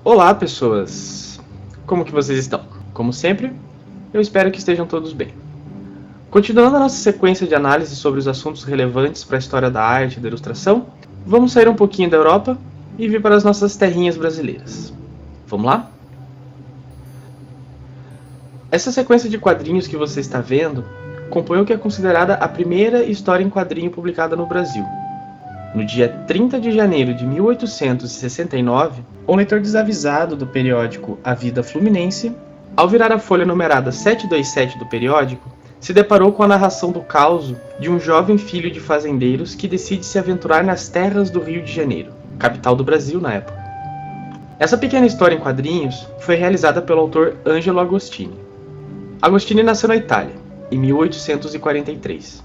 Olá, pessoas! Como que vocês estão? Como sempre, eu espero que estejam todos bem. Continuando a nossa sequência de análise sobre os assuntos relevantes para a história da arte e da ilustração, vamos sair um pouquinho da Europa e vir para as nossas terrinhas brasileiras. Vamos lá? Essa sequência de quadrinhos que você está vendo compõe o que é considerada a primeira história em quadrinho publicada no Brasil. No dia 30 de janeiro de 1869, um leitor desavisado do periódico A Vida Fluminense, ao virar a folha numerada 727 do periódico, se deparou com a narração do caso de um jovem filho de fazendeiros que decide se aventurar nas terras do Rio de Janeiro, capital do Brasil na época. Essa pequena história em quadrinhos foi realizada pelo autor Angelo Agostini. Agostini nasceu na Itália, em 1843.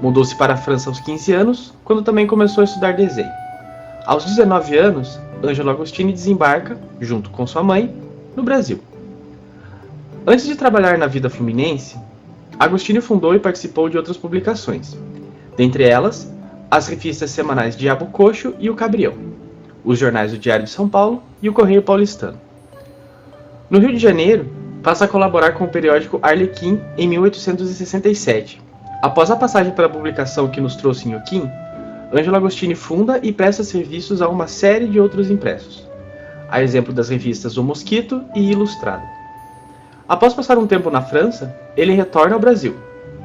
Mudou-se para a França aos 15 anos, quando também começou a estudar desenho. Aos 19 anos, Angelo Agostini desembarca, junto com sua mãe, no Brasil. Antes de trabalhar na Vida Fluminense, Agostini fundou e participou de outras publicações, dentre elas, as revistas semanais Diabo Coxo e o Cabrião, os jornais do Diário de São Paulo e o Correio Paulistano. No Rio de Janeiro, passa a colaborar com o periódico Arlequim em 1867. Após a passagem pela publicação que nos trouxe em Inhoquim, Angelo Agostini funda e presta serviços a uma série de outros impressos, a exemplo das revistas O Mosquito e Ilustrada. Após passar um tempo na França, ele retorna ao Brasil,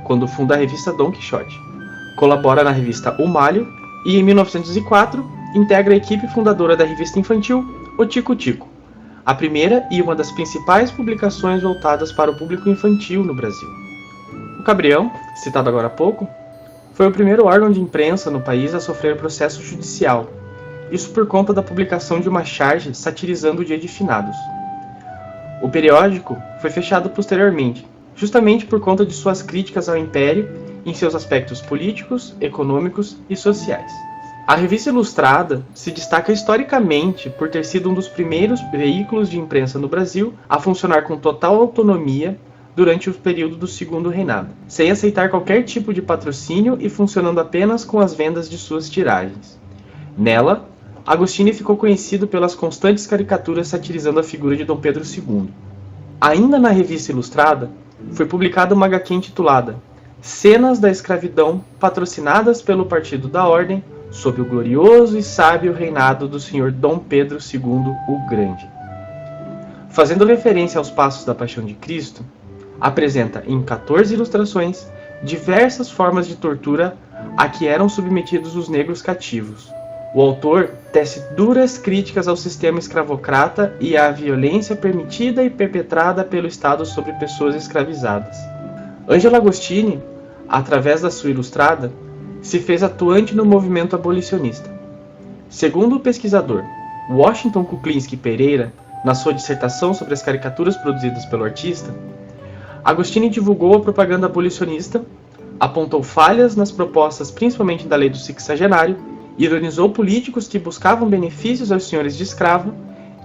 quando funda a revista Dom Quixote, colabora na revista O Malho e, em 1904, integra a equipe fundadora da revista infantil O Tico Tico, a primeira e uma das principais publicações voltadas para o público infantil no Brasil. O Cabrião, citado agora há pouco, foi o primeiro órgão de imprensa no país a sofrer processo judicial, isso por conta da publicação de uma charge satirizando o Dia de Finados. O periódico foi fechado posteriormente, justamente por conta de suas críticas ao Império em seus aspectos políticos, econômicos e sociais. A revista Ilustrada se destaca historicamente por ter sido um dos primeiros veículos de imprensa no Brasil a funcionar com total autonomia durante o período do Segundo Reinado, sem aceitar qualquer tipo de patrocínio e funcionando apenas com as vendas de suas tiragens. Nela, Agostini ficou conhecido pelas constantes caricaturas satirizando a figura de Dom Pedro II. Ainda na revista Ilustrada, foi publicada uma HQ intitulada Cenas da Escravidão patrocinadas pelo Partido da Ordem sob o glorioso e sábio reinado do Sr. Dom Pedro II o Grande. Fazendo referência aos passos da Paixão de Cristo, apresenta em 14 ilustrações diversas formas de tortura a que eram submetidos os negros cativos. O autor tece duras críticas ao sistema escravocrata e à violência permitida e perpetrada pelo Estado sobre pessoas escravizadas. Angelo Agostini, através da sua Ilustrada, se fez atuante no movimento abolicionista. Segundo o pesquisador Washington Kuklinski Pereira, na sua dissertação sobre as caricaturas produzidas pelo artista, Agostini divulgou a propaganda abolicionista, apontou falhas nas propostas principalmente da lei do sexagenário, ironizou políticos que buscavam benefícios aos senhores de escravo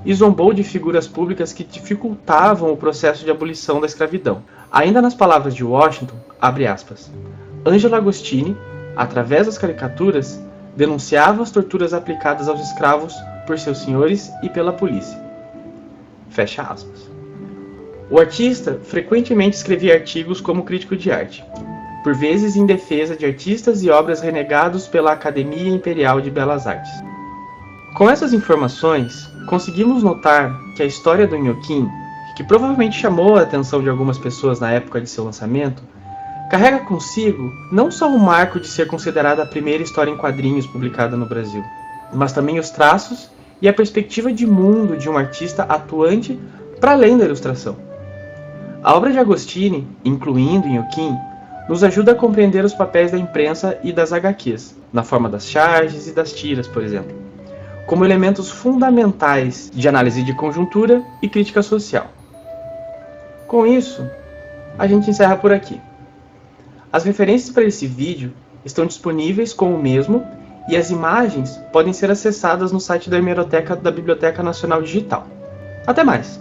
e zombou de figuras públicas que dificultavam o processo de abolição da escravidão. Ainda nas palavras de Washington, abre aspas, Angelo Agostini, através das caricaturas, denunciava as torturas aplicadas aos escravos por seus senhores e pela polícia. Fecha aspas. O artista frequentemente escrevia artigos como crítico de arte, por vezes em defesa de artistas e obras renegados pela Academia Imperial de Belas Artes. Com essas informações, conseguimos notar que a história do Inhoquim, que provavelmente chamou a atenção de algumas pessoas na época de seu lançamento, carrega consigo não só o marco de ser considerada a primeira história em quadrinhos publicada no Brasil, mas também os traços e a perspectiva de mundo de um artista atuante para além da ilustração. A obra de Agostini, incluindo Inhoquim, nos ajuda a compreender os papéis da imprensa e das HQs, na forma das charges e das tiras, por exemplo, como elementos fundamentais de análise de conjuntura e crítica social. Com isso, a gente encerra por aqui. As referências para esse vídeo estão disponíveis com o mesmo e as imagens podem ser acessadas no site da Hemeroteca da Biblioteca Nacional Digital. Até mais!